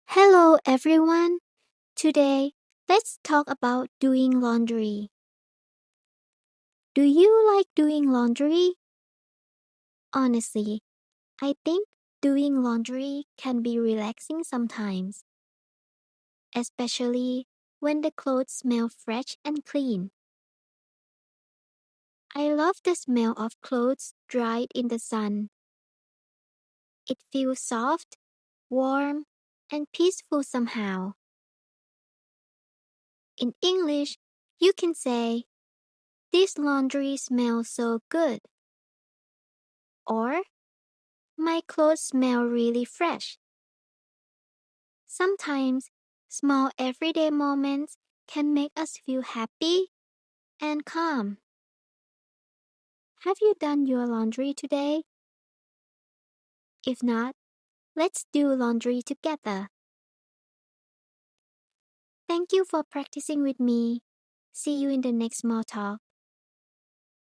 Hello everyone. Today, let's talk about doing laundry. Do you like doing laundry? Honestly, I think doing laundry can be relaxing sometimes, especially when the clothes smell fresh and clean. I love the smell of clothes dried in the sun. It feels soft, warm, and peaceful somehow. In English, you can say, "This laundry smells so good." Or, "My clothes smell really fresh." Sometimes, small everyday moments can make us feel happy and calm. Have you done your laundry today? If not, let's do laundry together. Thank you for practicing with me. See you in the next small talk.